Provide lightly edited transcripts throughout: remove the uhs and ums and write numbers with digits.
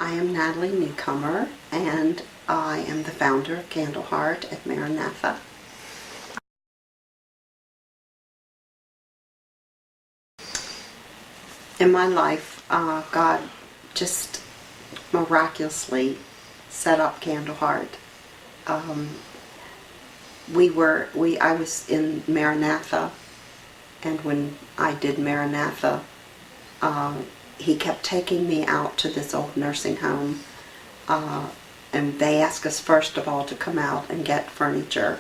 I am Natalie Newcomer, and I am the founder of Candleheart at Maranatha. In my life, God just miraculously set up Candleheart. I was in Maranatha, and when I did Maranatha, he kept taking me out to this old nursing home, and they asked us first of all to come out and get furniture.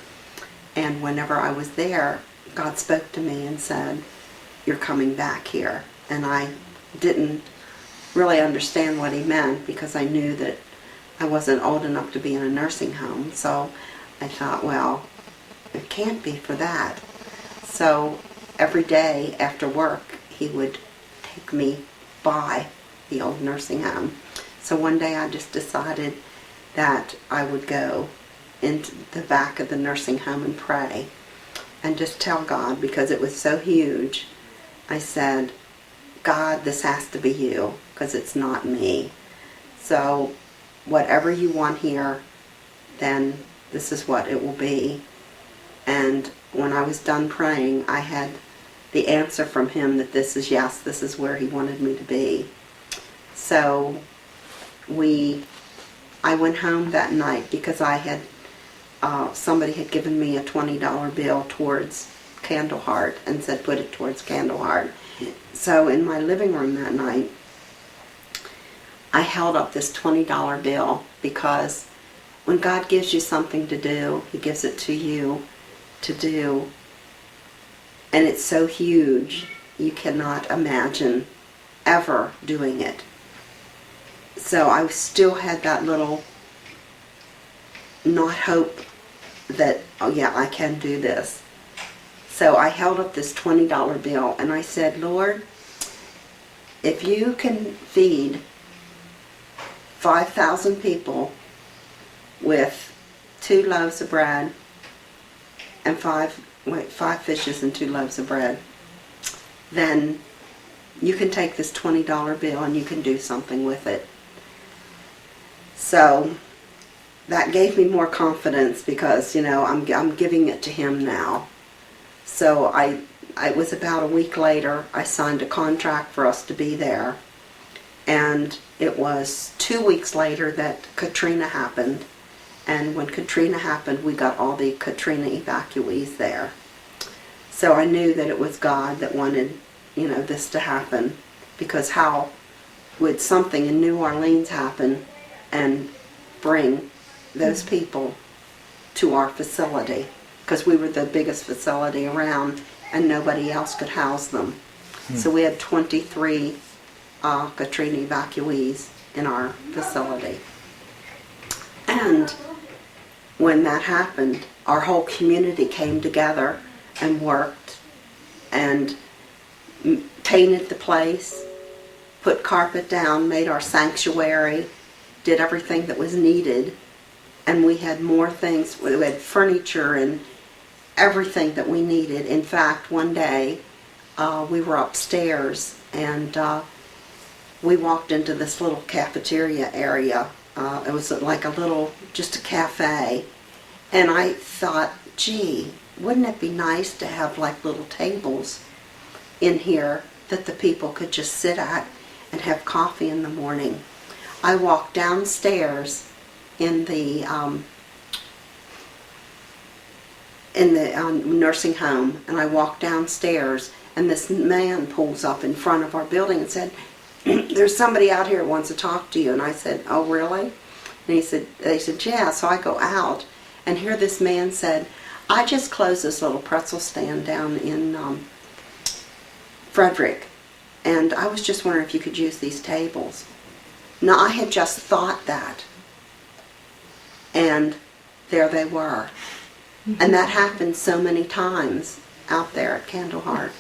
And whenever I was there, God spoke to me and said, "You're coming back here." And I didn't really understand what he meant, because I knew that I wasn't old enough to be in a nursing home. So I thought, well, it can't be for that. So every day after work, he would take me by the old nursing home. So one day I just decided that I would go into the back of the nursing home and pray and just tell God, because it was so huge. I said, "God, this has to be you, because it's not me. So whatever you want here, then this is what it will be." And when I was done praying, I had the answer from him that this is yes, this is where he wanted me to be. So I went home that night because I had somebody had given me a $20 bill towards Candleheart and said put it towards Candleheart. So in my living room that night, I held up this $20 bill, because when God gives you something to do, he gives it to you to do. And it's so huge, you cannot imagine ever doing it. So I still had that little not hope that, oh yeah, I can do this. So I held up this $20 bill and I said, "Lord, if you can feed 5,000 people with 2 loaves of bread and 5 fishes and 2 loaves of bread, then you can take this $20 bill and you can do something with it." So that gave me more confidence, because I'm giving it to him now. So it was about a week later, I signed a contract for us to be there, and it was 2 weeks later that Katrina happened. And when Katrina happened, we got all the Katrina evacuees there. So I knew that it was God that wanted, this to happen, because how would something in New Orleans happen and bring those people to our facility? Because we were the biggest facility around and nobody else could house them. So we had 23 Katrina evacuees in our facility. And when that happened, our whole community came together and worked and painted the place, put carpet down, made our sanctuary, did everything that was needed. And we had more things. We had furniture and everything that we needed. In fact, one day we were upstairs and we walked into this little cafeteria area. It was like just a cafe. And I thought, gee, wouldn't it be nice to have like little tables in here that the people could just sit at and have coffee in the morning. I walked downstairs in the nursing home, and I walked downstairs, and this man pulls up in front of our building and said, "There's somebody out here who wants to talk to you." And I said, "Oh, really?" And they said, "Yeah." So I go out, and here this man said, "I just closed this little pretzel stand down in Frederick, and I was just wondering if you could use these tables." Now, I had just thought that, and there they were. And that happened so many times out there at Candleheart.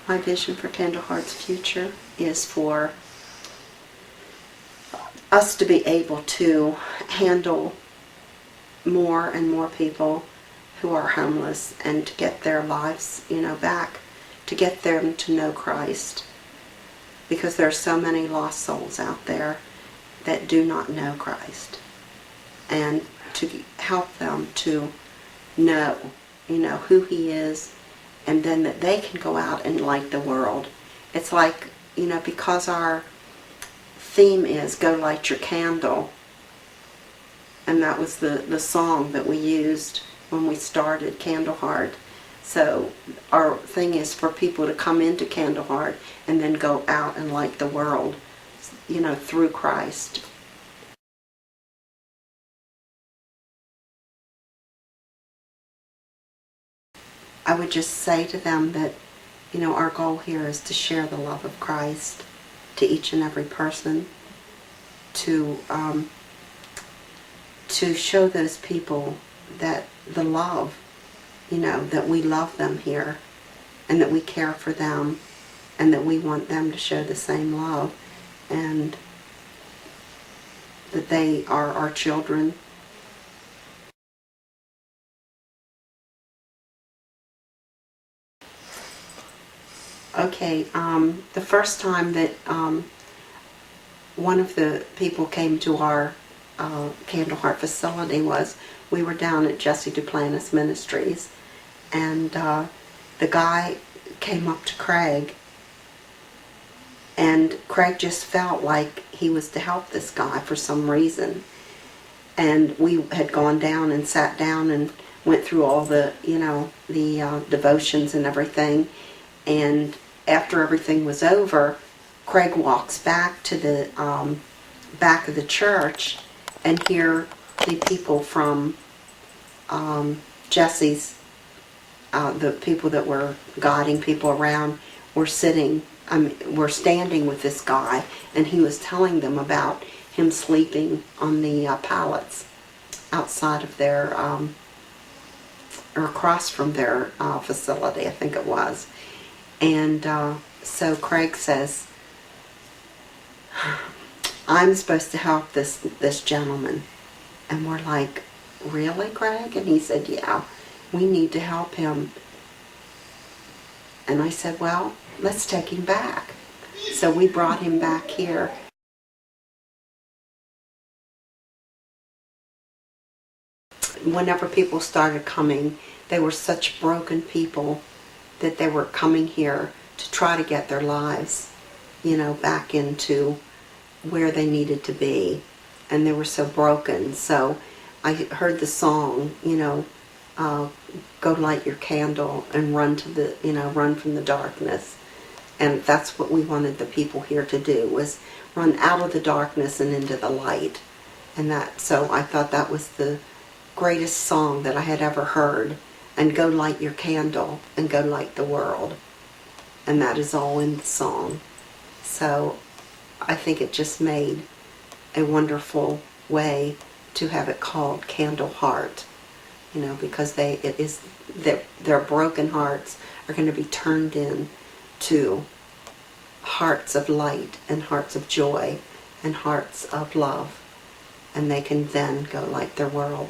My vision for Candleheart's future is for us to be able to handle more and more people who are homeless and to get their lives, back, to get them to know Christ. Because there are so many lost souls out there that do not know Christ. And to help them to know, who He is, and then that they can go out and light the world. It's like, because our theme is Go Light Your Candle, and that was the song that we used when we started Candleheart. So our thing is for people to come into Candleheart and then go out and light the world, through Christ. I would just say to them that, our goal here is to share the love of Christ to each and every person, to show those people that the love, that we love them here, and that we care for them, and that we want them to show the same love, and that they are our children. Okay, the first time that one of the people came to our Candleheart facility was, we were down at Jesse Duplantis Ministries, and the guy came up to Craig, and Craig just felt like he was to help this guy for some reason. And we had gone down and sat down and went through all the, the devotions and everything. And after everything was over, Craig walks back to the back of the church, and here the people from Jesse's, the people that were guiding people around, were were standing with this guy, and he was telling them about him sleeping on the pallets outside of their, or across from their facility, I think it was. And so Craig says, I'm supposed to help this gentleman. And we're like, really, Craig? And he said, yeah, we need to help him. And I said, well, let's take him back. So we brought him back here. Whenever people started coming, they were such broken people that they were coming here to try to get their lives, back into where they needed to be. And they were so broken. So I heard the song, go light your candle and run to the, run from the darkness. And that's what we wanted the people here to do, was run out of the darkness and into the light. And so I thought that was the greatest song that I had ever heard. And go light your candle and go light the world. And that is all in the song. So I think it just made a wonderful way to have it called Candleheart, because their broken hearts are going to be turned into hearts of light and hearts of joy and hearts of love, and they can then go light their world.